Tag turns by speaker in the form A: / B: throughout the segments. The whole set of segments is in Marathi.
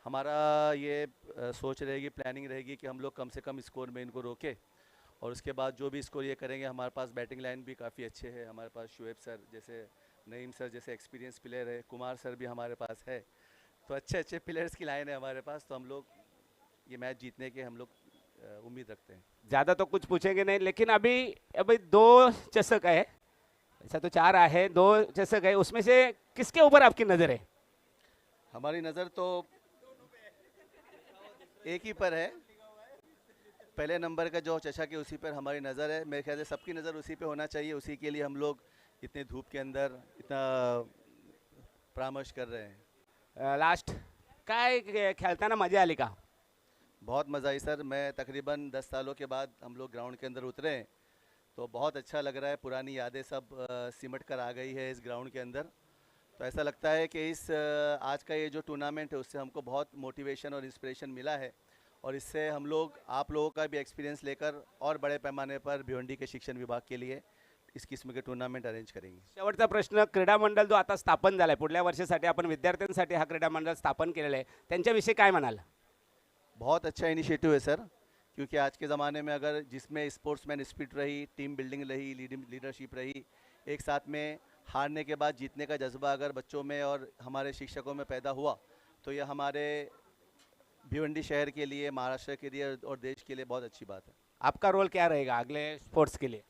A: हमारा ये सोच रहेगी, प्लानिंग रहेगी कि हम लोग कम से कम स्कोर में इनको रोके और उसके बाद जो भी स्कोर ये करेंगे। हमारे पास बैटिंग लाइन भी काफ़ी अच्छे है, हमारे पास शुएब सर जैसे, नईम सर जैसे एक्सपीरियंस प्लेयर है, कुमार सर भी हमारे पास है। तो अच्छे अच्छे प्लेयर्स की लाइन है हमारे पास, तो हम लोग ये मैच जीतने के हम लोग उम्मीद रखते हैं।
B: ज्यादा तो कुछ पूछेंगे नहीं, लेकिन अभी अभी दो चषक है, ऐसा तो चार है, दो चषक है, उसमें से किसके ऊपर आपकी नजर है?
A: हमारी नज़र तो एक ही पर है, पहले नंबर का जो चषक है उसी पर हमारी नज़र है। मेरे ख्याल से सबकी नज़र उसी पे होना चाहिए, उसी के लिए हम लोग इतने धूप के अंदर इतना परामर्श कर रहे हैं।
B: लास्ट काय खेळताना मजा आली का?
A: बहुत मज़ा आई सर, मैं तकरीबन 10 सालों के बाद हम लोग ग्राउंड के अंदर उतरे हैं, तो बहुत अच्छा लग रहा है। पुरानी यादें सब सिमट कर आ गई है इस ग्राउंड के अंदर। तो ऐसा लगता है कि इस आज का ये जो टूर्नामेंट है उससे हमको बहुत मोटिवेशन और इंस्पिरेशन मिला है, और इससे हम लोग आप लोगों का भी एक्सपीरियंस लेकर और बड़े पैमाने पर भिवंडी के शिक्षण विभाग के लिए इस किस्म के टूर्नामेंट अरेंज करेंगे।
B: शेवटचा प्रश्न, क्रीडा मंडळ जो आता स्थापन झालाय, पुढल्या वर्षासाठी आपण विद्यार्थ्यांसाठी हा क्रीडा मंडळ स्थापन केलेलं आहे, त्यांच्याविषयी काय म्हणाल?
A: बहुत अच्छा इनिशिएटिव है सर, क्योंकि आज के ज़माने में अगर जिसमें स्पोर्ट्समैन स्पिरिट रही, टीम बिल्डिंग रही, लीडरशिप रही, एक साथ में हारने के बाद जीतने का जज्बा अगर बच्चों में और हमारे शिक्षकों में पैदा हुआ, तो यह हमारे भिवंडी शहर के लिए, महाराष्ट्र के लिए और देश के लिए बहुत अच्छी बात है।
B: आपका रोल क्या रहेगा अगले स्पोर्ट्स के लिए?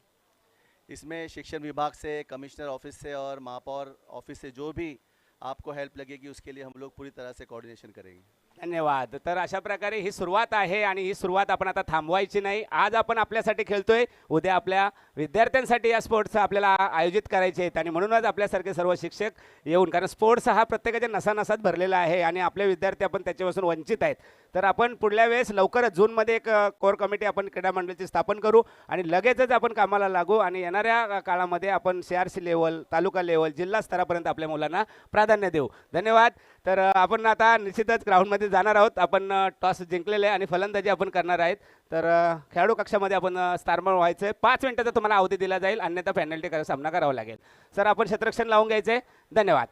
A: इसमें शिक्षण विभाग से, कमिश्नर ऑफिस से और महापौर ऑफिस से जो भी आपको हेल्प लगेगी उसके लिए हम लोग पूरी तरह से कोऑर्डिनेशन करेंगे।
B: धन्यवाद. तर अशा प्रकारे ही सुरुवात आहे आणि ही सुरुवात आपण आता थांबवायची नाही. आज आपण आपल्यासाठी खेळतोय, उद्या आपल्या विद्यार्थ्यांसाठी या स्पोर्ट्स आपल्याला आयोजित करायचे आहेत आणि म्हणूनच आपल्यासारखे सर्व शिक्षक येऊन, कारण स्पोर्ट्स हा प्रत्येकाच्या नसानसात भरलेला आहे आणि आपले विद्यार्थी आपण त्याच्यापासून वंचित आहेत. तर आपण पुढल्या वेळेस लवकरच जूनमध्ये एक कोर कमिटी आपण क्रीडा मंडळाची स्थापन करू आणि लगेचच आपण कामाला लागू आणि येणाऱ्या काळामध्ये आपण CRC लेवल, तालुका लेवल, जिल्हा स्तरापर्यंत आपल्या मुलांना प्राधान्य देऊ. धन्यवाद. तर आपण आता निश्चितच ग्राउंडमध्ये जाणार आहोत. आपण टॉस जिंकलेले आणि फलंदाजी आपण करणार आहेत. तर खेळाडू कक्षामध्ये आपण स्थानमान व्हायचं आहे. 5 मिनिटाचा तुम्हाला अवधी दिला जाईल, अन्यथा पेनल्टी सामना करावा लागेल. सर आपण क्षेत्ररक्षण लावून घ्यायचं आहे. धन्यवाद.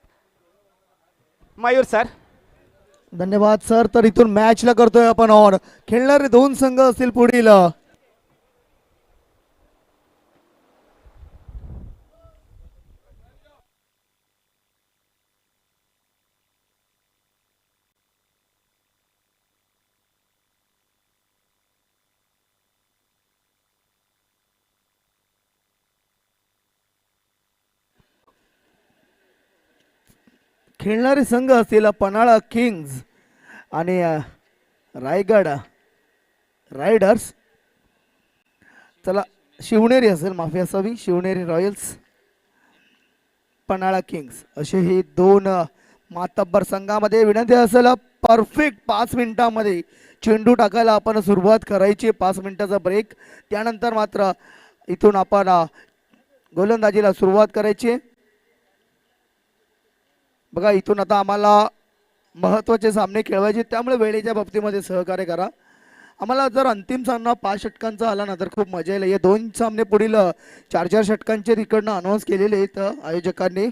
B: मयूर सर.
C: धन्यवाद सर. तर इथून मॅचला करतोय आपण ऑन. खेळणारे दोन संघ असतील पुढील. खेळणारे संघ असतील पन्हाळा किंग्स आणि रायगड रायडर्स. चला, शिवनेरी असेल, माफी असावी, शिवनेरी रॉयल्स, पन्हाळा किंग्स असे हे दोन मातब्बर संघामध्ये. विनंती असेल परफेक्ट 5 मिनिटांमध्ये चेंडू टाकायला आपण सुरुवात करायची. 5 मिनिटाचा ब्रेक, त्यानंतर मात्र इथून आपण गोलंदाजीला सुरुवात करायची. बघा, इथून आता आम्हाला महत्त्वाचे सामने खेळवायचे, त्यामुळे वेळेच्या बाबतीमध्ये सहकार्य करा आम्हाला. जर अंतिम सामना 5 षटकांचा आला ना तर खूप मजा येईल. हे दोन सामने पुढील 4-4 षटकांचे तिकडनं अनाऊन्स केलेले आहेत आयोजकांनी.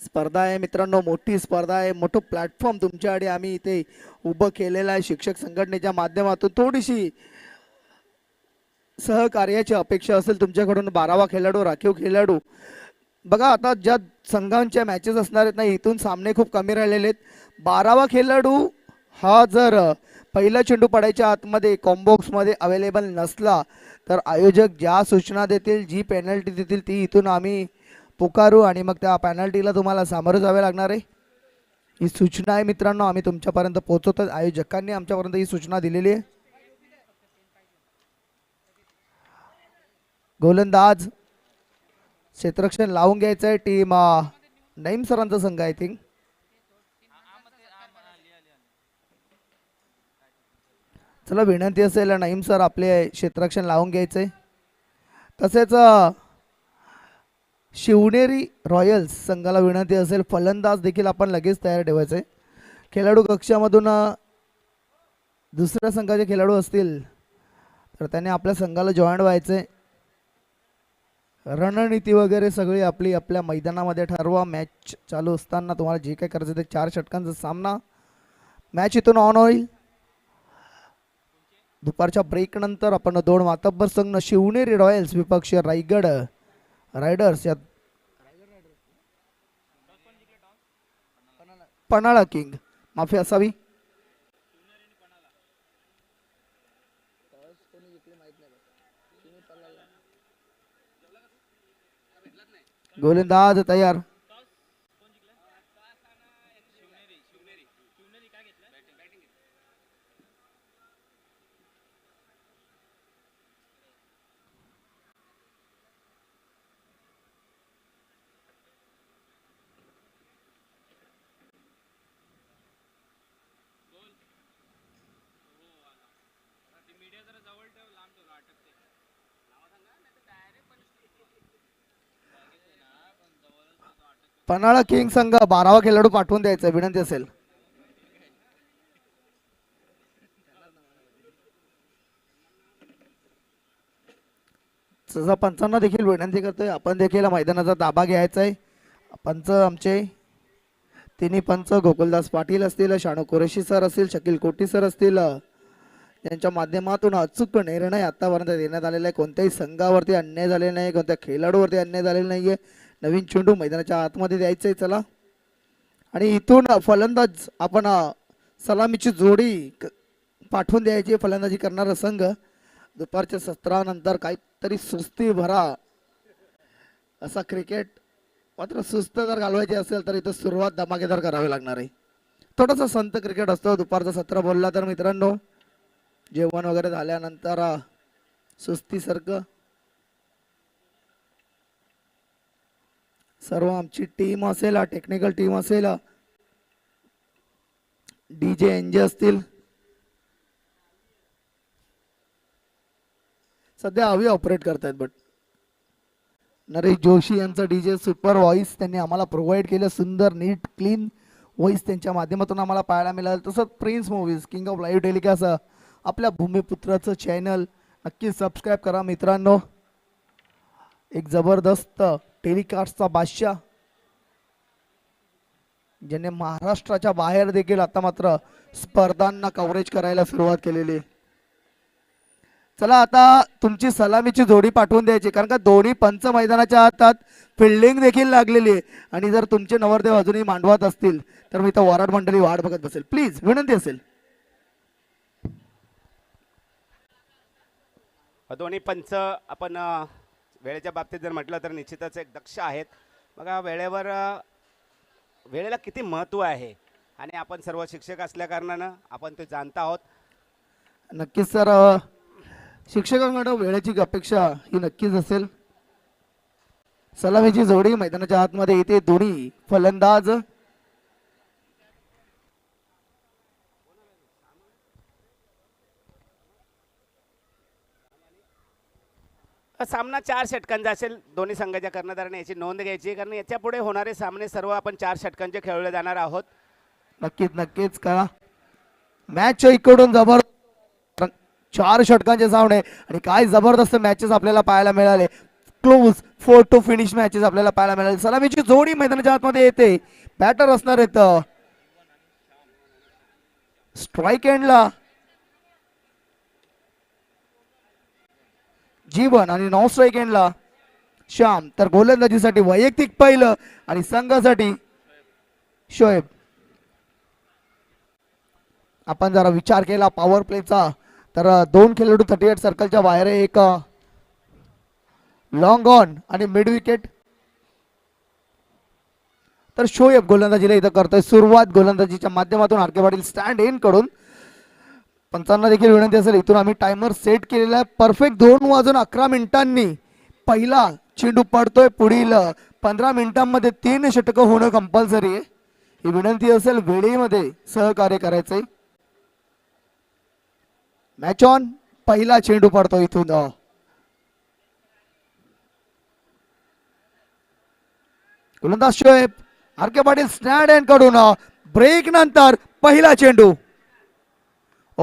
C: स्पर्धा आहे मित्रांनो, मोठी स्पर्धा आहे, मोठं प्लॅटफॉर्म तुमच्याकडे आम्ही इथे उभं केलेलं आहे. शिक्षक संघटनेच्या माध्यमातून थोडीशी सहकार्याची अपेक्षा असेल तुमच्याकडून. 12वा खेळाडू, राखीव खेळाडू. बघा, आता ज्या संघांच्या मॅचेस असणार आहेत ना, इथून सामने खूप कमी राहिलेले आहेत. 12वा खेळाडू हा जर पहिला चेंडू पडायच्या आतमध्ये कॉम्बॉक्समध्ये अवेलेबल नसला तर आयोजक ज्या सूचना देतील, जी पेनल्टी देतील ती इथून आम्ही पुकारू आणि मग त्या पेनल्टीला तुम्हाला सामोरं जावे लागणार आहे. ही सूचना आहे मित्रांनो, आम्ही तुमच्यापर्यंत पोहोचवतो. आयोजकांनी आमच्यापर्यंत ही सूचना दिलेली आहे. गोलंदाज क्षेत्ररक्षण लावून घ्यायचं आहे. टीम नईम सरांचा संघ आय थिंक. चला, विनंती असेल नईम सर आपले क्षेत्ररक्षण लावून घ्यायचे. तसेच शिवनेरी रॉयल्स संघाला विनंती असेल फलंदाज देखील आपण लगेच तयार ठेवायचे. खेळाडू कक्षामधून दुसऱ्या संघाचे खेळाडू असतील तर त्यांनी आपल्या संघाला जॉईन व्हायचे. रणनीती वगैरे सगळी आपली आपल्या मैदानामध्ये ठरवा. मॅच चालू असताना तुम्हाला जे काय करायचं ते 4 षटकांचा सामना मॅच इथून ऑन होईल. दुपारच्या ब्रेक नंतर आपण दोन मातब्बर संघ शिवनेरी रॉयल्स विपक्ष रायगड रायडर्स या पन्हाळा किंग माफी असावी. गोलंदाज तयार. पन्हाळा किंग संघ 12वा खेळाडू पाठवून द्यायचा विनंती असेल. सहसा पंचांना देखील विनंती करतोय आपण देखील मैदानाचा ताबा घ्यायचा आहे. पंच आमचे तिन्ही पंच गोकुलदास पाटील असतील, शाणू कुरेशी सर असतील, शकील कोटी सर असतील, यांच्या माध्यमातून अचूक निर्णय आतापर्यंत देण्यात आलेला आहे. कोणत्याही संघावरती अन्याय झालेला नाही, कोणत्या खेळाडूवरती अन्याय झालेला नाहीये. नवीन चेंडू मैदानाच्या आतमध्ये द्यायचं आहे. चला आणि इथून फलंदाज आपण सलामीची जोडी पाठवून द्यायची. फलंदाजी करणारा संघ दुपारच्या सत्रानंतर काहीतरी सुस्ती भरा असा क्रिकेट मात्र सुस्त जर घालवायची असेल तर इथं सुरुवात धमाकेदार करावी लागणार आहे. थोडंसं संत क्रिकेट असतं. दुपारचं सत्र बोलला तर मित्रांनो जेवण वगैरे झाल्यानंतर सुस्तीसारखं सर्व आमची टीम असेल, टेक्निकल टीम असेल, DJ NJ असतील. सध्या हवी ऑपरेट करतायत बट नरेश जोशी यांचं DJ सुपर व्हॉइस त्यांनी आम्हाला प्रोव्हाइड केलं. सुंदर नीट क्लीन व्हॉइस त्यांच्या माध्यमातून आम्हाला पाहायला मिळालं. तसंच prince movies king of live telecast आपल्या भूमिपुत्राचं चॅनल नक्की सबस्क्राईब करा मित्रांनो. एक जबरदस्त टेलिकास्टचा बादशाह ज्याने महाराष्ट्राच्या बाहेर देखील आता मात्र स्पर्धांना कव्हरेज करायला सुरुवात केलेली. चला आता तुमची सलामीची जोडी पाठवून द्यायची कारण का दोन्ही पंच मैदानाच्या हातात फिल्डिंग देखील लागलेली आहे. आणि जर तुमचे नवरदेव अजूनही मांडवात असतील तर मी तर वराड मंडळी वाट बघत बसेल. प्लीज विनंती असेल.
B: दोन्ही पंच आपण वेळेच्या बाबतीत जर म्हटलं तर निश्चितच एक दक्ष आहेत. बघा वेळेला किती महत्त्व आहे आणि आपण सर्व शिक्षक असल्या कारणानं आपण ते जाणत आहोत.
C: नक्कीच सर शिक्षकांकडे वेळेची अपेक्षा ही नक्कीच असेल. सलामीची जोडी मैदानाच्या आतमध्ये येते. दोन्ही फलंदाज
B: सामना 4 षटकांचा असेल. दोन्ही संघाच्या कर्णधाराने याची नोंद घ्यायची कारण याच्या पुढे होणारे सामने सर्व आपण 4 षटकांचे खेळले जाणार आहोत.
C: नक्कीच करा. मॅच इकडून जबरदस्त 4 षटकांचे सामने आणि काय जबरदस्त मॅचेस आपल्याला पाहायला मिळाले. क्लोज 4 to फिनिश मॅचेस आपल्याला पाहायला मिळाले. सलामीची जोडी मैदानाच्या आतमध्ये येते. बॅटर असणार आहेत स्ट्राईक एंडला जीवन आणि नॉन स्ट्राईक एंडला श्याम. तर गोलंदाजीसाठी वैयक्तिक पहिलं आणि संघासाठी शोएब. आपण जरा विचार केला पॉवर प्लेचा तर 2 खेळाडू 38 सर्कलच्या बाहेर आहे. एक लॉंग ऑन आणि मिड विकेट. तर शोएब गोलंदाजीला इथं करतोय सुरुवात. गोलंदाजीच्या माध्यमातून आर.के. पाटील स्टँड इन कडून पंचांना देखील विनंती असेल. इथून आम्ही टायमर सेट केलेला आहे. परफेक्ट 2:11 मिनिटांनी पहिला चेंडू पडतोय. पुढील 15 मिनिटांमध्ये 3 षटकं होणं कंपल्सरी आहे. ही विनंती असेल वेळेमध्ये सहकार्य करायचंय. Match on. पहिला चेंडू पडतो इथून गोलंदाज Shoaib. R K. Patil stand end कडून ब्रेक नंतर पहिला चेंडू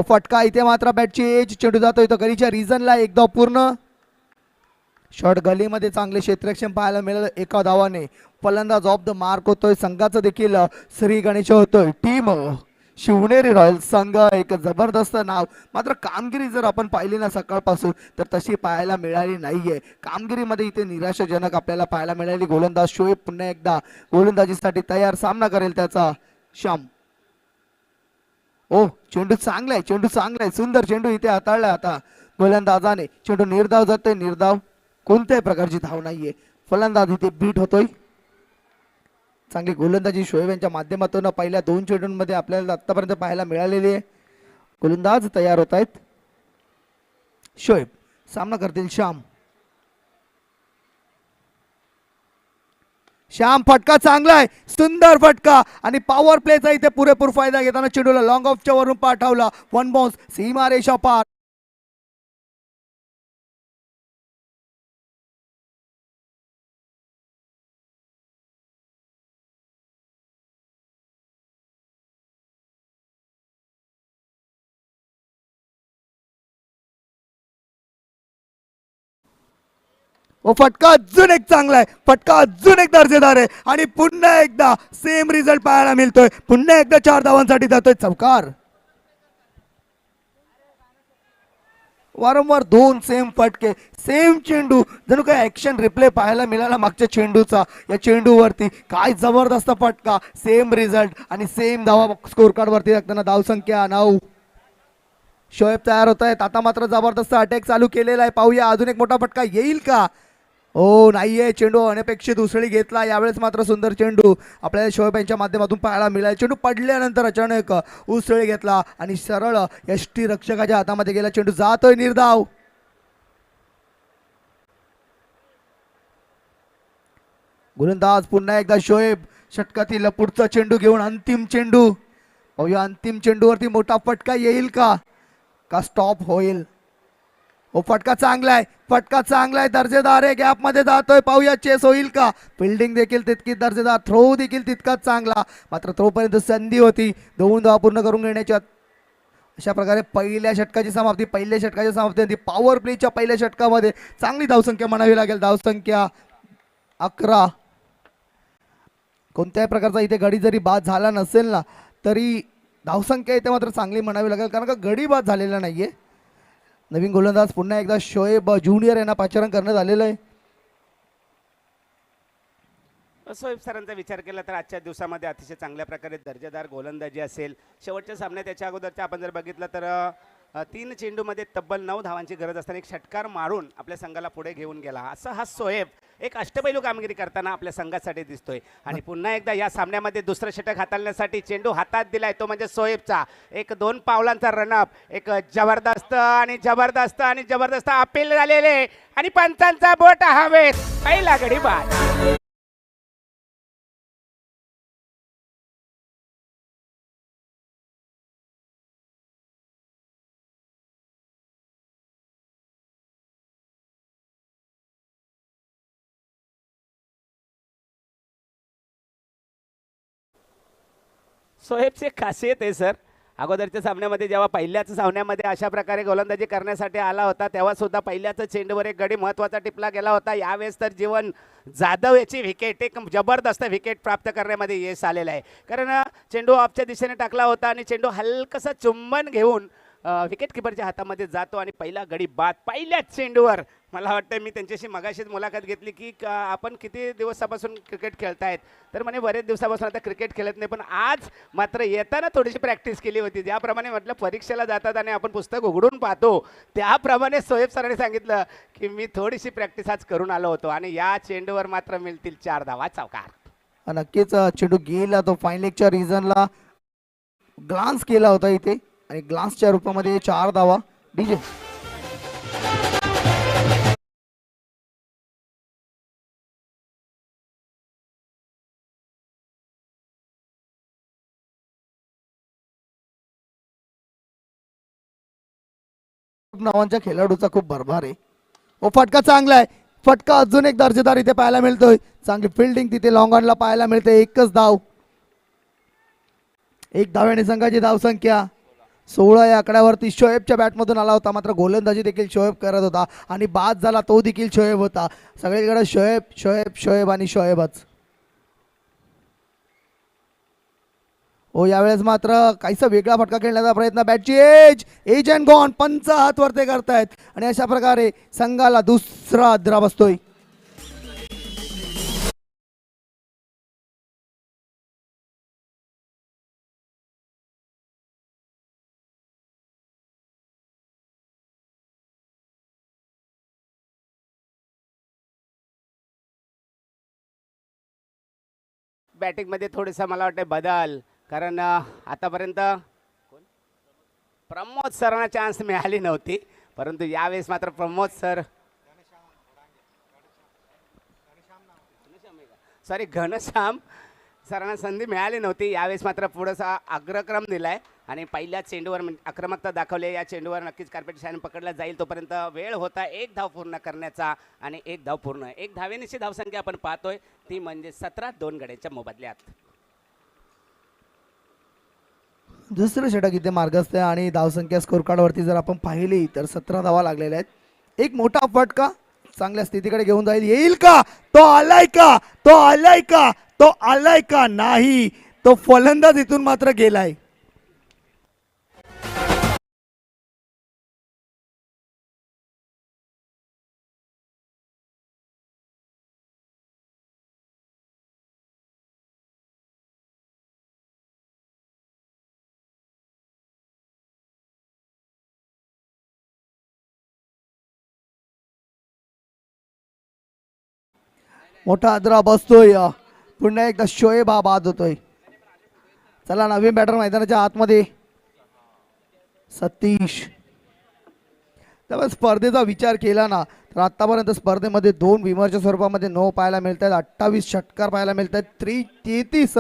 C: फटका. इथे मात्र बॅटची एज. चेंडू जातो इथं गलीच्या रिजनला. एकदा पूर्ण शॉट गलीमध्ये चांगले क्षेत्ररक्षण पाहायला मिळालं. एका धावाने फलंदाज ऑफ द मार्क होतोय. संघाचं देखील श्री गणेश होतोय. टीम शिवनेरी रॉयल्स संघ एक जबरदस्त नाव. मात्र कामगिरी जर आपण पाहिली ना सकाळपासून तर तशी पाहायला मिळाली नाहीये. कामगिरीमध्ये इथे निराशाजनक आपल्याला पाहायला मिळाली. गोलंदाज शोएब पुन्हा एकदा गोलंदाजीसाठी तयार, सामना करेल त्याचा श्याम. ओ चेंडू चांगला आहे, चेंडू चांगला आहे, सुंदर चेंडू इथे हाताळला. आता गोलंदाजाने चेंडू निर्धाव जातोय, निर्धाव कोणत्याही प्रकारची धाव नाहीये. फलंदाज इथे बीट होतोय. चांगली गोलंदाजी शोएब यांच्या माध्यमातून पहिल्या 2 चेंडूंमध्ये आपल्याला आतापर्यंत पाहायला मिळालेली आहे. गोलंदाज तयार होत आहेत. शोएब सामना करतील श्याम. श्याम फटका चांगला आहे, सुंदर फटका आणि पॉवर प्लेचा इथे पुरेपूर फायदा घेताना चेंडूला लॉंग ऑफच्या वरून पाठवला. 1 बाउन्स, सीमा रेषा पार. ओ फटका अजून एक चांगला आहे, फटका अजून एक दर्जेदार आहे आणि पुन्हा एकदा सेम रिझल्ट पाहायला मिळतोय. पुन्हा एकदा 4 धावांसाठी जातोय चौकार. वारंवार 2 सेम फटके, सेम चेंडू, जणू काय ऍक्शन रिप्ले पाहायला मिळाला मागच्या चेंडूचा. या चेंडूवरती काय जबरदस्त फटका, सेम रिझल्ट आणि सेम धावा स्कोर कार्ड वरती लागताना धावसंख्या 9. शोएब तयार होत आहेत. आता मात्र जबरदस्त अटॅक चालू केलेला आहे. पाहूया अजून एक मोठा फटका येईल का. ओ नाहीये, चेंडू अनपेक्षित उसळी घेतला. यावेळेस मात्र सुंदर चेंडू आपल्याला शोएब यांच्या माध्यमातून पाहायला मिळाला. चेंडू पडल्यानंतर अचानक उसळी घेतला आणि सरळ यष्टी रक्षकाच्या हातामध्ये गेला. चेंडू जातोय निर्धाव. गोलंदाज पुन्हा एकदा शोएब षटकातील पुढचा चेंडू घेऊन अंतिम चेंडू. पाहूया अंतिम चेंडूवरती मोठा फटका येईल का स्टॉप होईल. ओ फटका चांगला आहे, फटका चांगला आहे, दर्जेदार आहे, गॅप मध्ये जातोय. पाहूया चेस होईल का. फिल्डिंग देखील तितकीच दर्जेदार, थ्रो देखील तितकाच चांगला. मात्र थ्रो पर्यंत संधी होती 2 धावा पूर्ण करून घेण्याच्या. अशा प्रकारे पहिल्या षटकाची समाप्ती. पॉवर प्लेच्या पहिल्या षटकामध्ये चांगली धावसंख्या म्हणावी लागेल. धावसंख्या 11. कोणत्याही प्रकारचा इथे गडी जरी बाद झाला नसेल ना तरी धावसंख्या इथे मात्र चांगली म्हणावी लागेल, कारण का गडी बाद झालेला नाहीये. नवीन गोलंदाज पुन्हा एकदा शोएब ज्युनियर यांना पाचारण करण्यात आलेलं आहे.
B: शोएब सरांचा विचार केला तर आजच्या दिवसामध्ये अतिशय चांगल्या प्रकारे दर्जेदार गोलंदाजी असेल. शेवटच्या सामन्यात त्याच्या अगोदरच्या आपण जर बघितलं तर 3 चेंडूमध्ये तब्बल 9 धावांची गरज असताना एक षटकार मारून आपल्या संघाला पुढे घेऊन गेला. असं हा शोएब एक अष्टपैलू कामगिरी करताना आपल्या संघासाठी दिसतोय. आणि पुन्हा एकदा या सामन्यामध्ये दुसरं षटक हाताळण्यासाठी चेंडू हातात दिलाय तो म्हणजे शोएबचा. एक 2 पावलांचा रनअप, एक जबरदस्त अपील झालेले आणि पंचांचा बोट हवेत. पहिला गडी बाद. शोएबची खासियत आहे सर, अगोदरच्या सामन्यामध्ये जेव्हा पहिल्याच सामन्यामध्ये अशा प्रकारे गोलंदाजी करण्यासाठी आला होता तेव्हा सुद्धा पहिल्याच चेंडूवर एक गडी महत्त्वाचा टिपला गेला होता. यावेळेस तर जीवन जाधव याची विकेट, एक जबरदस्त विकेट प्राप्त करण्यामध्ये यश आलेलं आहे. कारण चेंडू ऑफच्या दिशेने टाकला होता आणि चेंडू हलकसा चुंबन घेऊन विकेट किपरच्या हातामध्ये जातो आणि पहिला गडी बाद पहिल्याच चेंडूवर. मला वाटतं मी त्यांच्याशी मगाशीच मुलाखत घेतली की आपण किती दिवसापासून क्रिकेट खेळतायत, तर म्हणे बरेच दिवसापासून आता क्रिकेट खेळत नाही, पण आज मात्र येताना थोडीशी प्रॅक्टिस केली होती. ज्याप्रमाणे म्हटलं परीक्षेला जातात आणि आपण पुस्तक उघडून पाहतो त्याप्रमाणे शोएब सरांनी सांगितलं की मी थोडीशी प्रॅक्टिस आज करून आलो होतो आणि या चेंडूवर मात्र मिळतील 4 धावा चौकार.
C: नक्कीच चेंडू गेला तो फाईन लेगच्या रिझनला ग्लान्स केला होता इथे आणि ग्लान्सच्या रूपामध्ये 4 धावा. डीजे नावांच्या खेळाडूचा खूप भरभार आहे. ओ फटका चांगला आहे, फटका अजून एक दर्जेदार इथे पाहायला मिळतोय. चांगली फिल्डिंग तिथे लॉंग ऑनला पाहायला मिळते. एकच धाव, 1 धाव्याने संघाची धावसंख्या 16 या आकड्यावरती शोएबच्या बॅटमधून आला होता. मात्र गोलंदाजी देखील शोएब करत होता आणि बाद झाला तो देखील शोएब होता. सगळीकडे शोएब शोएब शोएब आणि शोएबच. हो यावेळेस मात्र काहीसा वेगळा फटका खेळण्याचा प्रयत्न, बॅटची एज एज अँड गॉन, पंच हात वरते करतायत आणि अशा प्रकारे संघाला दुसरा अद्रा बसतोय.
B: बॅटिंगमध्ये थोडेसा मला वाटतं बदल, कारण आतापर्यंत प्रमोद सरांना चान्स मिळाली नव्हती, परंतु यावेळेस मात्र प्रमोद सर सॉरी घनश्याम सरांना संधी मिळाली नव्हती. यावेळेस मात्र पुढेसा अग्रक्रम दिलाय आणि पहिल्या चेंडूवर आक्रमकता दाखवली. या चेंडूवर नक्कीच कार्पेट शाईन पकडला जाईल. तोपर्यंत वेळ होता एक धाव पूर्ण करण्याचा आणि एक धाव पूर्ण, एक धावेनिशी धावसंख्या आपण पाहतोय ती म्हणजे 17, 2 गड्याच्या मोबदल्यात.
C: दुसरं षटक इथे मार्गस्थ आहे आणि धावसंख्या स्कोर कार्डवरती जर आपण पाहिली तर 17 धावा लागलेल्या आहेत. एक मोठा फटका चांगल्या स्थितीकडे घेऊन जाईल, येईल का, तो आलाय का, तो आलाय का, तो आलाय का, नाही, तो फलंदाज इथून मात्र गेलाय. मोठा आदरा बसतोय, पुन्हा एकदा शोएब हा बाद होतोय. चला नवीन बॅटर मैदानाच्या आतमध्ये सतीश. त्यामुळे स्पर्धेचा विचार केला ना तर आतापर्यंत स्पर्धेमध्ये 2 विमरच्या स्वरूपामध्ये 9 पाहायला मिळत आहेत, 28 षटकार पाहायला मिळत आहेत, 33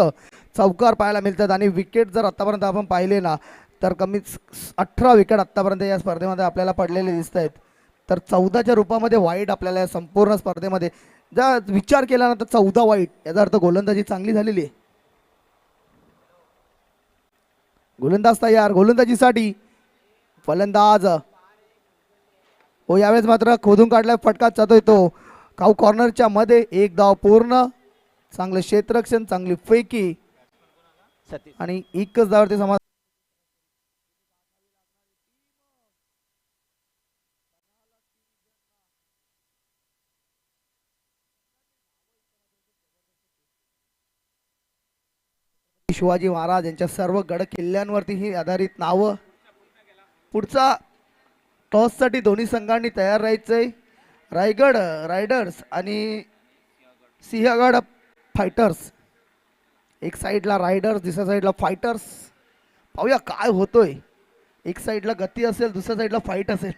C: चौकार पाहायला मिळतात आणि विकेट जर आतापर्यंत आपण पाहिले ना तर कमीच 18 विकेट आतापर्यंत या स्पर्धेमध्ये आपल्याला पडलेले दिसत आहेत. तर 14च्या रूपामध्ये वाईट आपल्याला या संपूर्ण स्पर्धेमध्ये जर विचार केला ना तर 14 वाईट, याचा अर्थ गोलंदाजी चांगली झालेली आहे. गोलंदाज तयार, गोलंदाजीसाठी फलंदाज. हो यावेळेस मात्र खोदून काढलाय, फटका जातोय तो काऊ कॉर्नरच्या मध्ये. एक धाव पूर्ण, चांगलं क्षेत्ररक्षण, चांगली फेकी आणि एकच धावावरती समाज. शिवाजी महाराज यांच्या सर्व गड किल्ल्यांवरती ही आधारित नावं. पुढचा टॉस साठी दोन्ही संघांनी तयार राहायचंय. रायगड रायडर्स आणि सिंहगड फायटर्स. एक साईडला रायडर्स, दुसऱ्या साईडला फायटर्स. पाहूया काय होतोय. एक साईडला गती असेल, दुसऱ्या साईडला फाईट असेल.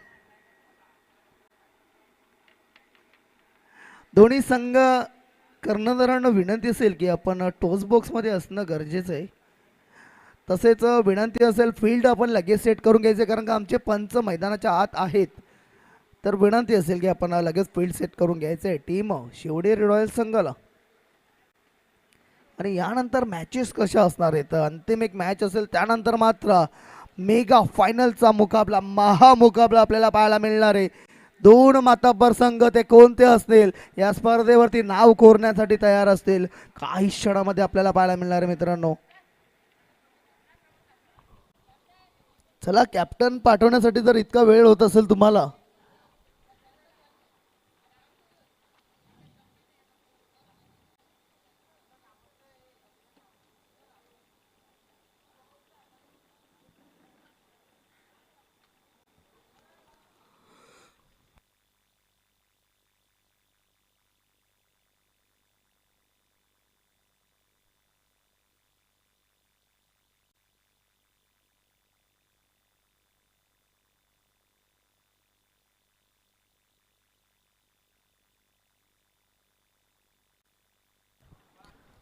C: दोन्ही संघ कर्णधारांना विनंती असेल की आपण टॉस बॉक्समध्ये असणं गरजेचं आहे. तसेच विनंती असेल फील्ड आपण लगेच सेट करून घ्यायचे, कारण का आमचे पंच मैदानाच्या आत आहेत. तर विनंती असेल की आपण लगेच फील्ड सेट करून घ्यायचं आहे टीम शिवडे रॉयल संघाला. आणि यानंतर मॅचेस कशा असणार आहेत, अंतिम एक मॅच असेल, त्यानंतर मात्र मेगा फायनलचा मुकाबला, महामुकाबला आपल्याला पाहायला मिळणार आहे. 2 माताब्बर संघ ते कोणते असतील या स्पर्धेवरती नाव कोरण्यासाठी तयार असतील, काही क्षणामध्ये आपल्याला पाहायला मिळणार आहे मित्रांनो. चला कॅप्टन पाठवण्यासाठी जर इतका वेळ होत असेल तुम्हाला,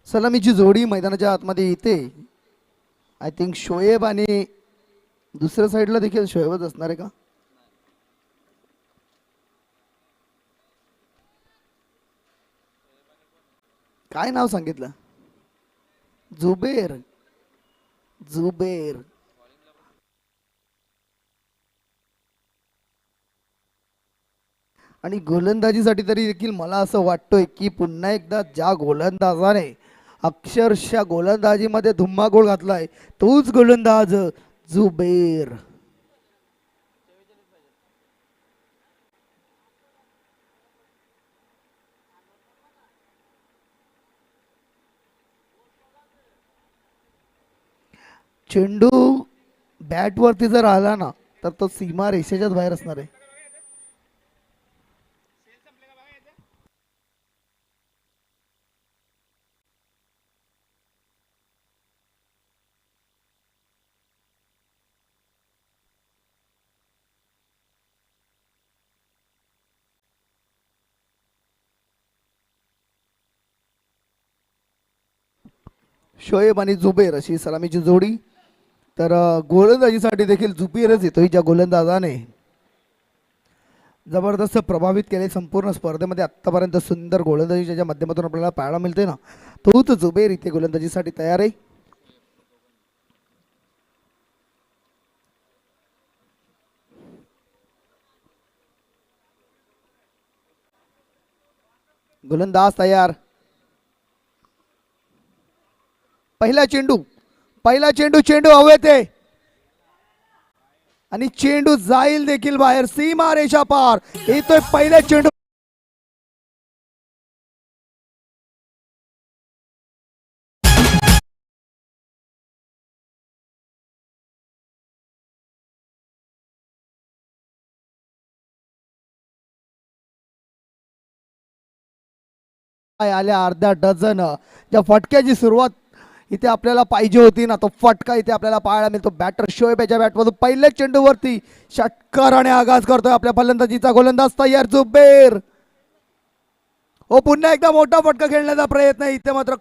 C: सलामीची जोडी मैदानाच्या आतमध्ये येते. आय थिंक शोएब आणि दुसऱ्या साईडला देखील शोएबच असणार आहे का. काय नाव सांगितलं, जुबेर. जुबेर आणि गोलंदाजीसाठी तरी देखील मला असं वाटतोय की पुन्हा एकदा ज्या गोलंदाजाने अक्षरशः गोलंदाजीमध्ये धुम्मागोळ घातलाय तोच गोलंदाज जुबेर. चेंडू बॅटवरती जर आला ना तर तो सीमा रेषेच्याच बाहेर असणार आहे. शोएब आणि जुबेर अशी सलामीची जोडी. तर गोलंदाजीसाठी देखील जुबेरच येतोय ज्या गोलंदाजाने जबरदस्त प्रभावित केले संपूर्ण स्पर्धेमध्ये. आत्तापर्यंत सुंदर गोलंदाजीच्या ज्या माध्यमातून आपल्याला पाहायला मिळते ना तोच जुबेर इथे गोलंदाजीसाठी तयार आहे. गोलंदाज तयार. पहिला चेंडू चेंडू हवेत आहे आणि चेंडू जाईल देखील बाहेर सीमा रेषा पार. येतोय पहिला चेंडू. आल्या अर्ध्या डझन. ज्या फटक्याची सुरुवात इथे आपल्याला पाहिजे होती ना तो फटका इथे आपल्याला पाहायला मिळतो. बॅटर शोएब याच्या बॅटमधून पहिल्याच चेंडूवरती षटकाराने आगाज करतोय आपल्या फलंदाजीचा गोलंदाज तयार जुबेर. हो पुन्हा एकदा मोठा फटका खेळण्याचा प्रयत्न इथे मात्र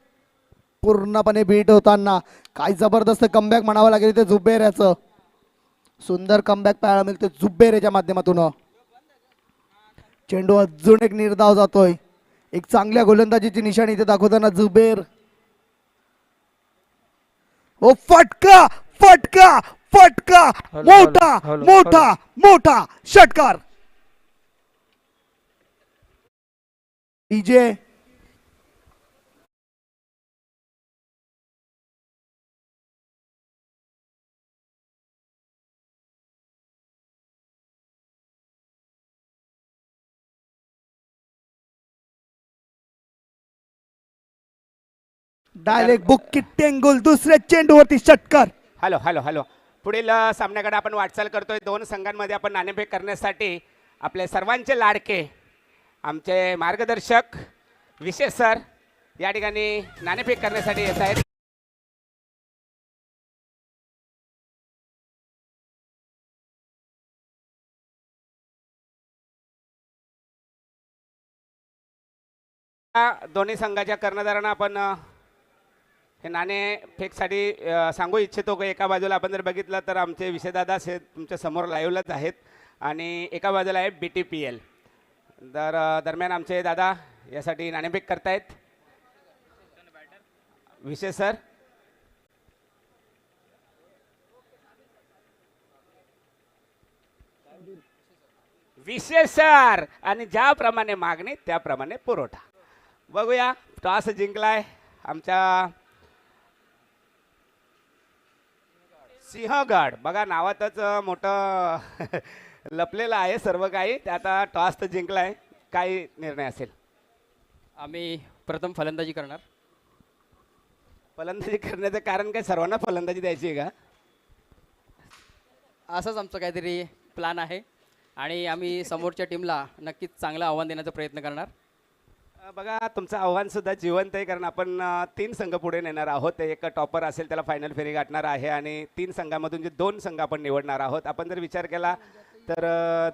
C: पूर्णपणे बीट होताना. काय जबरदस्त कमबॅक म्हणावं लागेल इथे जुबेर याचं. सुंदर कमबॅक पाहायला मिळतो जुबेर याच्या माध्यमातून. चेंडू अजून एक निर्धाव जातोय. एक चांगल्या गोलंदाजीची निशाणी इथे दाखवताना जुबेर. ओ फटका फटका फटका मोठा मोठा मोठा षटकार. डीजे डायरेक्ट बुक किट्टेंगुल दुसऱ्या चेंडूवरती षटकार.
B: हॅलो हॅलो हॅलो पुढील सामन्याकडे आपण वाटचाल करतोय. दोन संघांमध्ये आपण नाणेफेक करण्यासाठी आपले सर्वांचे लाडके आमचे मार्गदर्शक विशेष सर या ठिकाणी नाणेफेक करण्यासाठी येत आहेत. दोन्ही संघाच्या कर्णधारांना आपण हे नाणेफेकसाठी सांगू इच्छितो की एका बाजूला आपण जर बघितलं तर आमचे विषयदादा हे तुमच्या समोर लाईव्हलाच आहेत आणि एका बाजूला आहे BTPL. तर दरम्यान आमचे दादा यासाठी नाणेफेक करतायत. विशेष सर विशेष सर आणि ज्याप्रमाणे मागणी त्याप्रमाणे पुरवठा. बघूया टॉस जिंकलाय आमच्या सिंहगड. बघा नावातच मोठं लपलेलं आहे सर्व काही. ते आता टॉस तर जिंकलाय. काय निर्णय असेल?
D: आम्ही प्रथम फलंदाजी करणार.
B: फलंदाजी करण्याचं कारण काय सर्वांना फलंदाजी द्यायची आहे का?
D: असंच आमचं काहीतरी प्लॅन आहे आणि आम्ही समोरच्या टीमला नक्कीच चांगलं आव्हान देण्याचा प्रयत्न करणार.
B: बघा तुमचं आव्हानसुद्धा जिवंत आहे कारण आपण 3 संघ पुढे नेणार आहोत. एक टॉपर असेल त्याला फायनल फेरी गाठणार आहे आणि 3 संघामधून जे 2 संघ आपण निवडणार आहोत. आपण जर विचार केला तर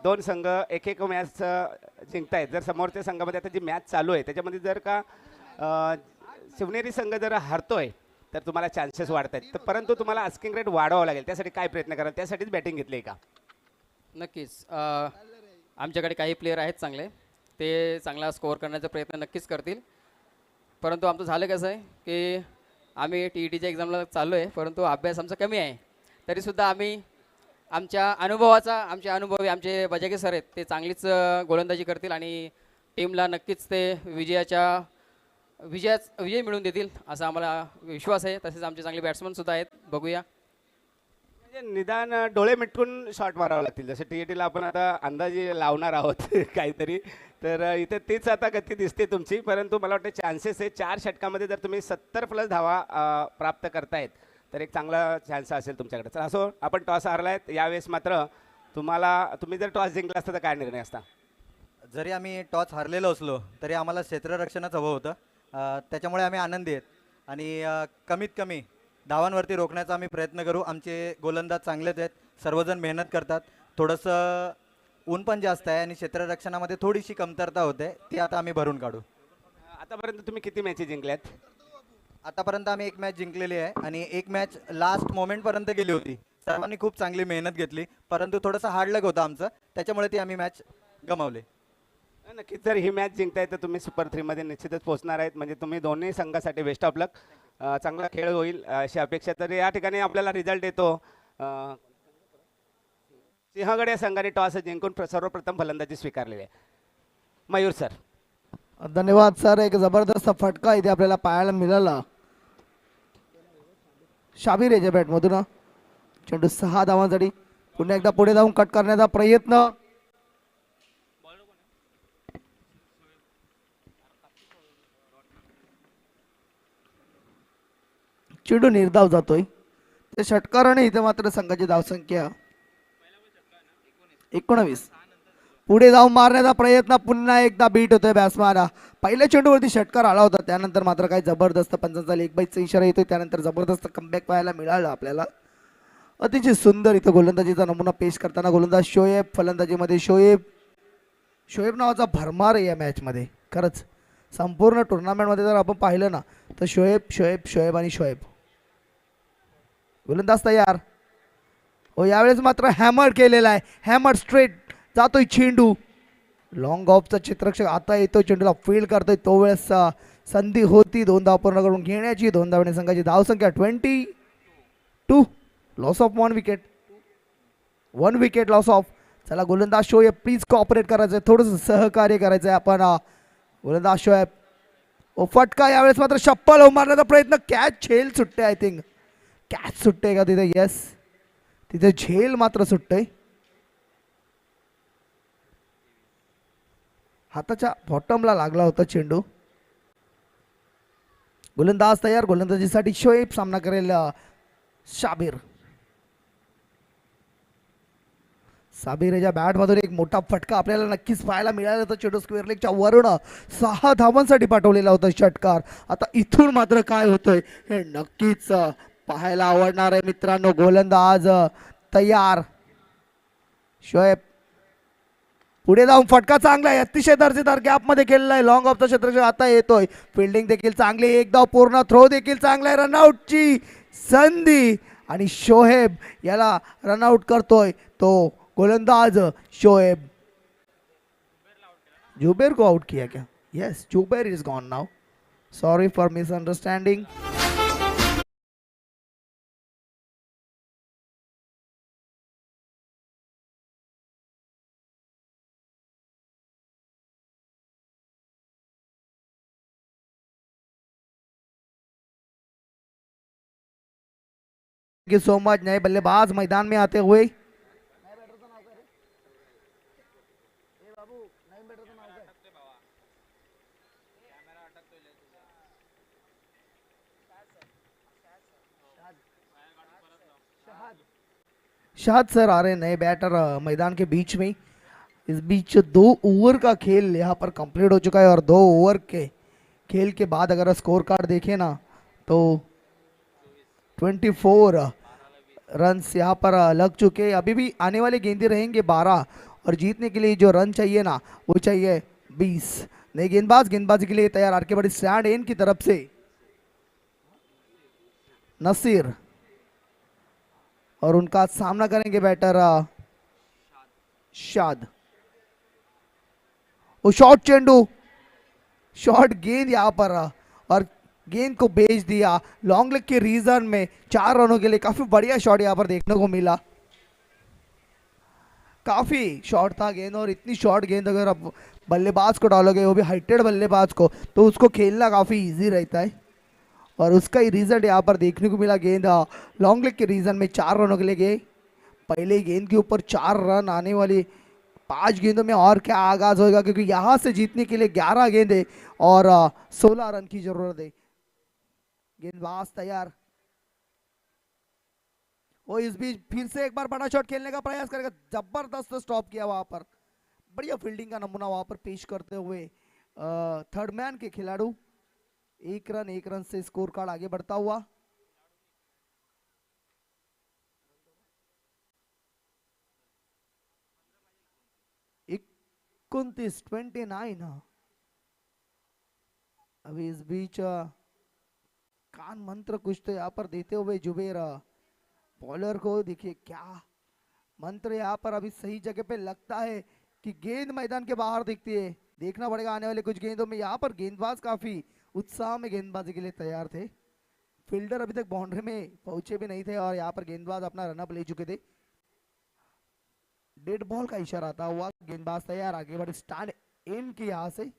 B: 2 संघ एक मॅच जिंकतायत. जर समोरच्या संघामध्ये आता जी मॅच चालू आहे त्याच्यामध्ये जर का शिवनेरी संघ जर हरतोय तर तुम्हाला चान्सेस वाढत आहेत. तर परंतु तुम्हाला आस्किंग रेट वाढवावं लागेल. त्यासाठी काय प्रयत्न कराल? त्यासाठीच बॅटिंग घेतली आहे का?
D: नक्कीच आमच्याकडे काही प्लेयर आहेत चांगले. ते चांगला स्कोअर करण्याचा प्रयत्न नक्कीच करतील. परंतु आमचं झालं कसं आहे की आम्ही TETच्या एक्झामला चाललो आहे परंतु अभ्यास आमचा कमी आहे. तरीसुद्धा आम्ही आमच्या अनुभवी आमचे बजाके सर आहेत ते चांगलीच गोलंदाजी करतील आणि टीमला नक्कीच ते विजयाच्या विजय मिळवून देतील असा आम्हाला विश्वास आहे. तसेच आमचे चांगले बॅट्समनसुद्धा आहेत, बघूया.
B: म्हणजे निदान डोळे मिटकून शॉट मारावे लागतील, जसं टीएटीला आपण आता अंदाजे लावणार आहोत काहीतरी. तर इथे तीच आता गती दिसते तुमची, परंतु मला वाटतं चान्सेस आहे 4 षटकामध्ये जर तुम्ही 70+ धावा प्राप्त करतायत तर एक चांगला चान्स असेल तुमच्याकडे. तर असो, आपण टॉस हारलायत यावेळेस, मात्र तुम्ही जर टॉस जिंकला असता तर काय निर्णय असता?
E: जरी आम्ही टॉस हारलेलो असलो तरी आम्हाला क्षेत्ररक्षणच हवं होतं. त्याच्यामुळे आम्ही आनंदी आहेत आणि कमीत कमी धावांवरती रोखण्याचा आम्ही प्रयत्न करू. आमचे गोलंदाज चांगलेच आहेत, सर्वजण मेहनत करतात. थोडंसं ऊन पण जास्त आहे आणि क्षेत्ररक्षणामध्ये थोडीशी कमतरता होते, ती आता आम्ही भरून काढू.
B: आतापर्यंत तुम्ही किती मॅचेस जिंकल्यात?
E: आतापर्यंत आम्ही 1 मॅच जिंकलेली आहे आणि 1 मॅच लास्ट मोमेंटपर्यंत गेली होती. सर्वांनी खूप चांगली मेहनत घेतली, परंतु थोडंसं हार्ड लक होतं आमचं, त्याच्यामुळे ती आम्ही मॅच गमावली.
B: नक्कीच, जर ही मॅच जिंकताय तर तुम्ही सुपर 3 मध्ये निश्चितच पोहोचणार आहेत. म्हणजे तुम्ही दोन्ही संघासाठी बेस्ट ऑफ लक. चांगला खेळ होईल अशी अपेक्षा. तर या ठिकाणी आपल्याला रिझल्ट येतो. सिंहगड या संघाने टॉस जिंकून सर्वप्रथम फलंदाजी स्वीकारलेली आहे. मयूर सर.
C: धन्यवाद सर. एक जबरदस्त फटका इथे आपल्याला पाहायला मिळाला शाबीर याच्या बॅटमधून. चेंडू 6 धावांसाठी पुन्हा एकदा पुढे जाऊन कट करण्याचा प्रयत्न. चेंडू निर्धाव जातोय. त्या षटकाराने इथे मात्र संघाची धावसंख्या 19. पुढे जाऊन मारण्याचा प्रयत्न, पुन्हा एकदा बीट होतोय बॅट्समॅन. पहिल्या चेंडूवरती षटकार आला होता, त्यानंतर मात्र काही जबरदस्त पंचांचा लेग बाईचा इशारा येतोय. त्यानंतर जबरदस्त कमबॅक पाहायला मिळालं आपल्याला. अतिशय सुंदर इथं गोलंदाजीचा नमुना पेश करताना गोलंदाज शोएब, फलंदाजीमध्ये शोएब नावाचा भरमार आहे या मॅचमध्ये. खरंच संपूर्ण टुर्नामेंटमध्ये जर आपण पाहिलं ना तर शोएब आणि शोएब. गोलंदाज तयार हो. यावेळेस मात्र हॅमर केलेला आहे, हॅमर स्ट्रेट जातोय चेंडू. लॉंग ऑफचा चित्रक्षक आता येतो, चेंडूला फील्ड करतोय. तो वेळेस संधी होती 2 धाव पूर्ण करून घेण्याची. 2 धावांनी संघाची धावसंख्या 22. Loss of 1 wicket. 1 wicket loss of. चला गोलंदाज शोएब प्लीज कॉपरेट करायचं आहे, थोडंसं सहकार्य करायचं आहे आपण. गोलंदाज शोएब ओ फटका. यावेळेस मात्र शप्पल हो मारण्याचा प्रयत्न. कॅच झेल सुटते. आय थिंक कॅच सुटते का तिथे? येस, तिथे झेल मात्र सुटते. हाताच्या बॉटमला लागला होता चेंडू. गोलंदाज तयार. गोलंदाजीसाठी शोएब सामना करेल शाबीर. साबीरच्या बॅटमधून एक मोठा फटका आपल्याला नक्कीच पाहायला मिळाला होता. चेंडू स्क्वेअर लेगच्या वरून 6 धावांसाठी पाठवलेला होता षटकार. आता इथून मात्र काय होतंय हे नक्कीच पाहायला आवडणार आहे मित्रांनो. गोलंदाज तयार. शोएब पुढे जाऊन फटका चांगला आहे, अतिशय दर्जेदार गॅपमध्ये केलेला आहे. लॉंग ऑफचा क्षेत्ररक्षक आता येतोय. फिल्डिंग देखील चांगली, 1 धाव पूर्ण. थ्रो देखील चांगला आहे. रनआउटची संधी आणि शोएब याला रनआउट करतोय तो गोलंदाज शोएब. जुबेर को आउट किया क्या? Yes, Zubair is gone now. Sorry for misunderstanding. Thank you so much. नए बल्लेबाज मैदान में आते हुए शाद सर आ रहे हैं, नए बैटर मैदान के बीच में. इस बीच 2 ओवर का खेल यहाँ पर कंप्लीट हो चुका है और 2 ओवर के खेल के बाद अगर स्कोर कार्ड देखें ना तो 24 रन्स यहाँ पर लग चुके हैं. अभी भी आने वाले गेंदे रहेंगे 12 और जीतने के लिए जो रन चाहिए ना वो चाहिए 20. नए गेंदबाजी के लिए तैयार. आर के बड़ी स्टैंड इन की तरफ से नसीर और उनका सामना करेंगे बैटर शाद. वो शॉर्ट चेंडू, शॉर्ट गेंद यहाँ पर और गेंद को भेज दिया लॉन्ग लेग के रीजन में. 4 रनों के लिए काफी बढ़िया शॉट यहाँ पर देखने को मिला. काफी शॉर्ट था गेंद और इतनी शॉर्ट गेंद अगर अब बल्लेबाज को डालोगे, वो भी हाइटेड बल्लेबाज को, तो उसको खेलना काफ़ी इजी रहता है। और उसका ही रिजल्ट यहाँ पर देखने को मिला। गेंद लॉन्ग लेग के रीजन में 4 रनों के लिए गए। पहले गेंद के ऊपर 4 रन आने वाली 5 गेंदों में और क्या आगाज होगा, क्योंकि यहाँ से जीतने के लिए 11 गेंदे और 16 रन की जरूरत है। गेंदबाज तैयार, वो इस बीच फिर से एक बार बड़ा शॉट खेलने का प्रयास करेगा। जबरदस्त स्टॉप किया वहां पर, बढ़िया फील्डिंग का नमूना वहां पर पेश करते हुए थर्ड मैन के खिलाड़ी। एक रन से स्कोर कार्ड आगे बढ़ता हुआ। इक्कीस 29। अभी इस बीच कान मंत्र कुछ तो यहाँ पर देते हुए जुबेर बॉलर को, देखिए क्या मंत्र यहाँ पर अभी सही जगह पे लगता है कि गेंद मैदान के बाहर दिखती है। देखना पड़ेगा आने वाले कुछ गेंदों में। यहाँ पर गेंदबाज काफी उत्साह में गेंदबाजी के लिए तैयार थे। फील्डर अभी तक बाउंड्री में पहुंचे भी नहीं थे और यहाँ पर गेंदबाज अपना रनअप ले चुके थे। डेड बॉल का इशारा आता हुआ, गेंदबाज तैयार, आगे बढ़े, स्टैंड इन की यहाँ से।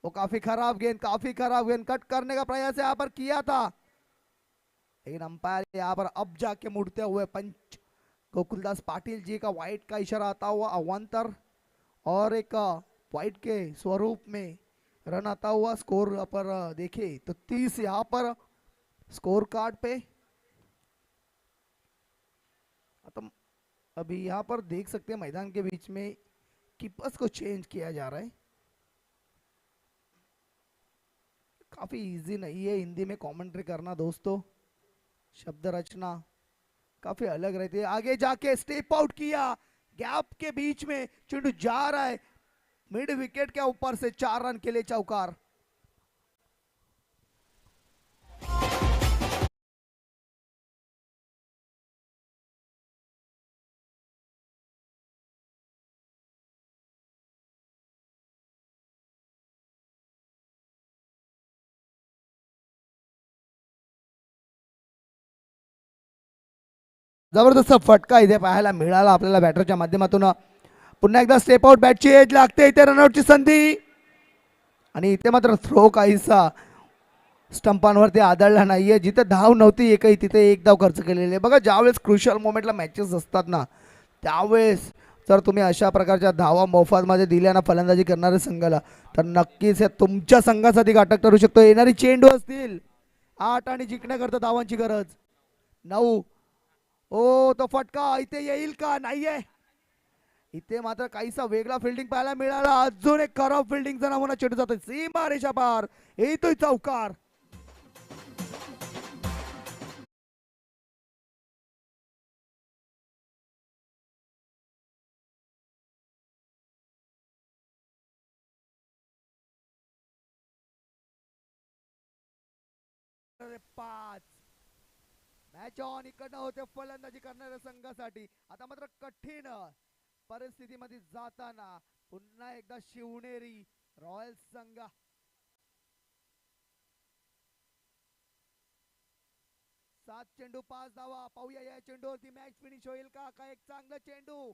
C: वो काफी खराब गेंद कट करने का प्रयास यहाँ पर किया था, लेकिन अंपायर यहाँ पर अब जाके मुड़ते हुए पंच गोकुलदास पाटिल जी का वाइट का इशारा आता हुआ अवांतर और एक वाइट के स्वरूप में रन आता हुआ। स्कोर पर देखे तो 30 यहाँ पर स्कोर कार्ड पे। तो अभी यहाँ पर देख सकते हैं मैदान के बीच में कीपर्स को चेंज किया जा रहा है। काफी इजी नहीं है हिंदी में कमेंट्री करना दोस्तों, शब्द रचना काफी अलग रहती है। आगे जाके स्टेप आउट किया, गैप के बीच में चिंटू जा रहा है, मिड विकेट के ऊपर से 4 रन के लिए चौकार। जबरदस्त फटका इथे पाहायला मिळाला आपल्याला बॅटरच्या माध्यमातून। पुन्हा एकदा स्टेप आउट, बॅटची एज लागते, इथे रनआउटची संधी आणि इथे मात्र थ्रो काहीसा स्टंपांवरती आदळला नाहीये। जिथे धाव नव्हती एकही तिथे एक धाव खर्च केलेली आहे। बघा ज्यावेळेस क्रुशियल मोमेंटला मॅचेस असतात ना, त्यावेळेस जर तुम्ही अशा प्रकारच्या धावा मोफतमध्ये दिल्या ना फलंदाजी करणाऱ्या संघाला, तर नक्कीच हे तुमच्या संघासाठी घातक ठरू शकतो। येणारी चेंडू असतील 8 आणि जिंकण्याकरता धावांची गरज 9। ओ तो फटका इथे येईल का, नाहीये। इथे मात्र काहीसा वेगळा फिल्डिंग पाहायला मिळाला। अजून एक खराब फिल्डिंगचा नमुना चेंडू जातोय सीमा रेषा पार, येतोय चौकार। पाच मॅच ऑन इकडनं होते फलंदाजी करणाऱ्या संघासाठी। आता मात्र कठीण परिस्थितीमध्ये जाताना पुन्हा एकदा शिवनेरी रॉयल संघ 7 चेंडू 5 धावा। पाहूया या चेंडूवरती मॅच फिनिश होईल का। काय एक चांगला चेंडू,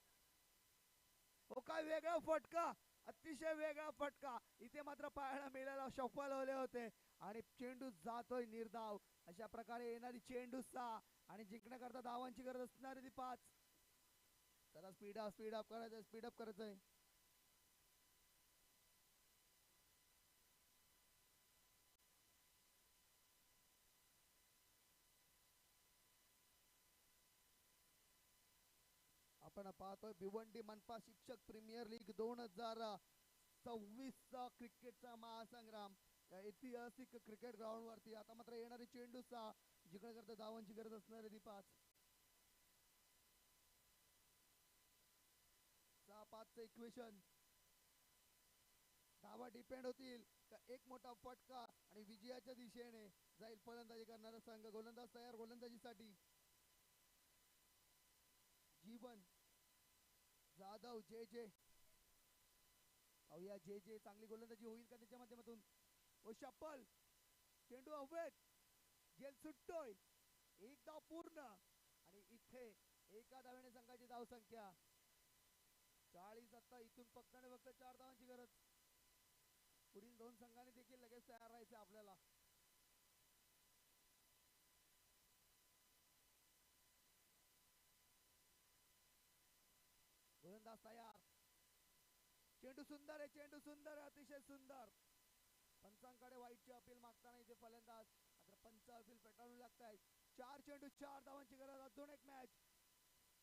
C: हो काय वेगळा फटका, अतिशय वेगळा फटका इथे मात्र पाहायला मिळाला। सफल होले होते आणि चेंडू जातोय निर्धाव। अशा प्रकारे येणारी चेंडू 6 आणि जिंकण्याकरता धावांची गरज असणारी ती 5। चला स्पीड अप करायचंय। आपण पाहतोय भिवंडी मनपा शिक्षक प्रीमियर लीग 2026 क्रिकेटचा महासंग्राम या ऐतिहासिक क्रिकेट ग्राउंड वरती। आता मात्र येणारी चेंडू 6 जिंकण्याकरता धावांची गरज असणारी ती 5। 6-5 इक्वेशन। धावा डिपेंड होतील का एक मोठा फटका आणि विजयाच्या दिशेने जाईल फलंदाजी करणारा संघ। गोलंदाज तयार गोलंदाजीसाठी। जीवन जाधव जे पाहूया जे चांगली गोलंदाजी होईल का त्याच्या माध्यमातून। ओ शप्पल, चेंडू हवेत, जेल सुटतोय, एक धाव पूर्ण आणि इथे एका धावेने संघाची धाव संख्या 40 आता इथून फक्त आणि फक्त 4 धावांची गरज. पुढील दोन संघांनी देखील लगेच तयार राहायचे आपल्याला. गोलंदाज तयार. चेंडू सुंदर आहे, चेंडू सुंदर आहे, अतिशय सुंदर. पंचांकडे वाईटची अपील मागताना इथे फलंदाज मात्र पंच अपील पेटाळून लागतायत. 4 चेंडू 4 धावांची गरज. अजून एक मॅच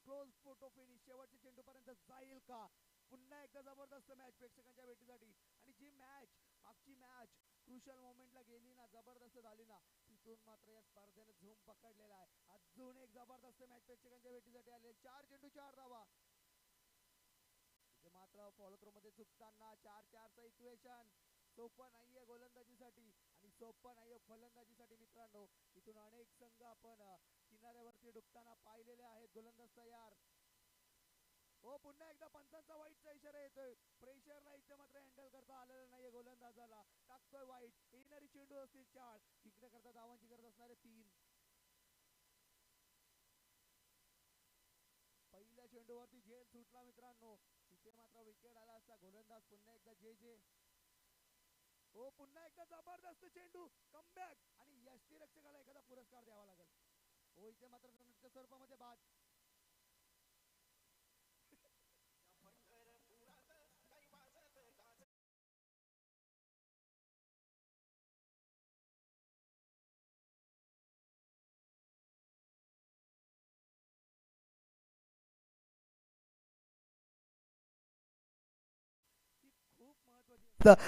C: क्लोज फोटो फिनिश. शेवटच्या चेंडू पर्यंत जाईल का? पुन्हा एकदा जबरदस्त मॅच प्रेक्षकांच्या भेटीसाठी. आणि जी मॅच मागची मॅच क्रुशल मोमेंटला गेली ना, जबरदस्त झाली ना, तिथून मात्र या स्पर्धेने झूम पकडलेला आहे. अजून एक जबरदस्त मॅच प्रेक्षकांच्या भेटीसाठी आले. 4 चेंडू 4 धावा. इथे मात्र फॉलो थ्रो मध्ये चुकताना 4-4चं इक्वेशन सोपं नाहीये गोलंदाजीसाठी आणि सोपं नाहीये फलंदाजीसाठी मित्रांनो. इथून अनेक संघ आपण किनाऱ्यावरती डुबताना पाहिलेले आहेत. गोलंदाज तयार. हो, पुन्हा एकदा पंचांचा वाईटचा इशारा येतोय. प्रेशरला इथे मात्र हँडल करता आलेलं नाहीये गोलंदाजाला. टाकतोय वाईट. येणारी चेंडू असतील 4. जिंकण्याकरता धावांची गरज असणारे 3. पहिल्या चेंडूवरती झेल सुटला मित्रांनो. इथे मात्र विकेट आला असता. गोलंदाज पुन्हा एकदा जे हो, पुन्हा एकदा जबरदस्त चेंडू कमबॅक आणि यष्टीरक्षकाला एखादा पुरस्कार द्यावा लागेल. हो, इथे मात्र रनच्या स्वरूपामध्ये बाद.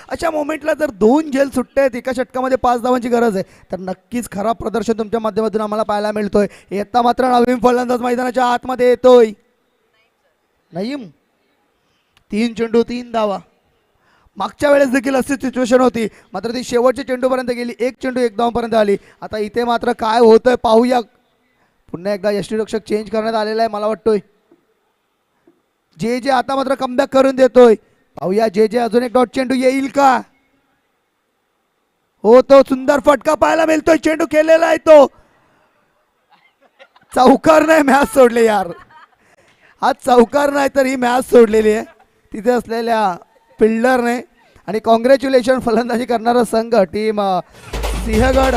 C: अशा मोमेंटला जर 2 झेल सुट्टे आहेत, एका षटकामध्ये 5 धावांची गरज आहे, तर नक्कीच खराब प्रदर्शन तुमच्या माध्यमातून आम्हाला पाहायला मिळतोय. येता मात्र नवीन फलंदाज मैदानाच्या आतमध्ये येतोय. नईम 3 चेंडू 3 धावा. मागच्या वेळेस देखील अशी सिच्युएशन होती, मात्र ती शेवटच्या चेंडूपर्यंत गेली. 1 चेंडू 1 धावांपर्यंत आली. आता इथे मात्र काय होतंय पाहूया. पुन्हा एकदा यष्टीरक्षक चेंज करण्यात आलेला आहे मला वाटतोय. जे आता मात्र कमबॅक करून देतोय. पाहूया जे अजून एक डॉट चेंडू येईल का? हो, तो सुंदर फटका पाहायला मिळतोय. चेंडू केलेला आहे तो. चौकार नाही, मॅच सोडले यार. हा चौकार नाही तर ही मॅच सोडलेली आहे तिथे असलेल्या फिल्डरने. आणि कॉंग्रॅच्युलेशन फलंदाजी करणारा संघ टीम सिंहगड.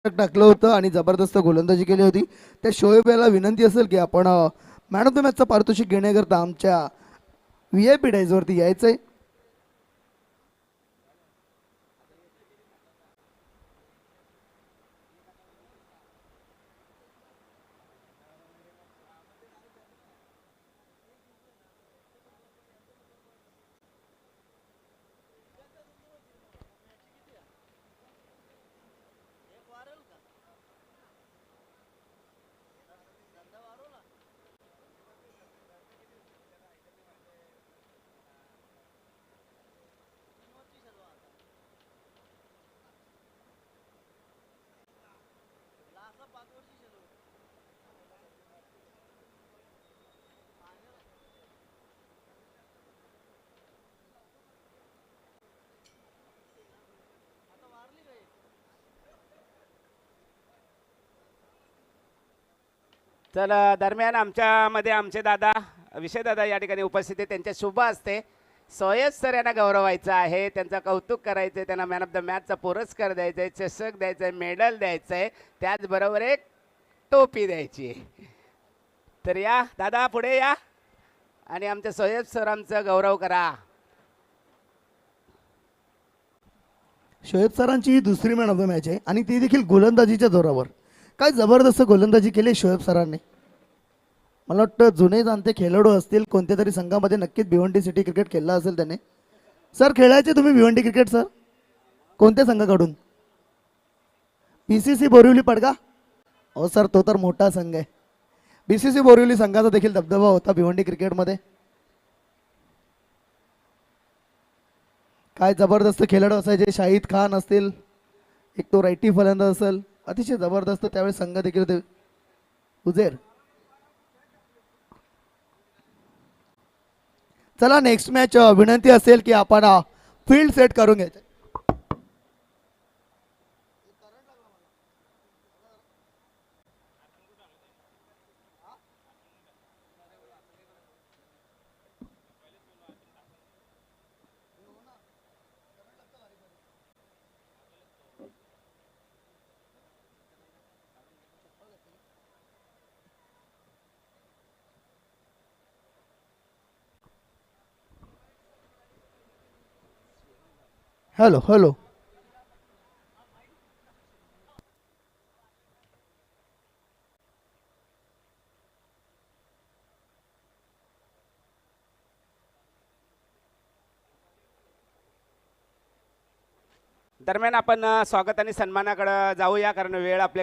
C: टाकलं होतं आणि जबरदस्त गोलंदाजी केली होती. त्या शोएब याला विनंती असेल की आपण मॅन ऑफ द मॅचचं पारितोषिक घेण्याकरता आमच्या VIP डायजवरती यायचंय.
B: तर दरम्यान आमच्यामध्ये आमचे दादा विषय दादा या ठिकाणी उपस्थित आहे. त्यांच्या शुभ असते सोयस सर यांना गौरवायचं आहे, त्यांचं कौतुक करायचं आहे, त्यांना मॅन ऑफ द मॅचचा पुरस्कार द्यायचा आहे, चषक द्यायचा आहे, मेडल द्यायचं आहे, त्याचबरोबर एक टोपी द्यायची आहे. तर या दादा पुढे या आणि आमच्या सोयब सरांचा गौरव करा.
C: शोएब सरांची ही दुसरी मॅन ऑफ द मॅच आहे आणि ती देखील गोलंदाजीच्या जोरावर. काय जबरदस्त गोलंदाजी केली शोएब सरांनी. मला वाटतं जुने जाणते खेळाडू असतील कोणत्या तरी संघामध्ये नक्कीच भिवंडी सिटी क्रिकेट खेळला असेल त्याने. सर खेळायचे तुम्ही भिवंडी क्रिकेट सर कोणत्या संघाकडून? BCC बोरिवली पडगा. हो सर तो तर मोठा संघ आहे. BCC बोरिवली संघाचा देखील दबदबा होता भिवंडी क्रिकेटमध्ये. काय जबरदस्त खेळाडू असायचे. शाहिद खान असतील, एक तो रायटी फलंदाज असेल, अतिशय जबरदस्त त्यावेळेस संघ देखील होते. उजेर. चला नेक्स्ट मॅच विनंती असेल की आपण फील्ड सेट करून घ्यायचं. Hello hello.
B: दरम्यान आपण स्वागत आणि सन्मानाकडे जाऊया, कारण वेळ आपल्या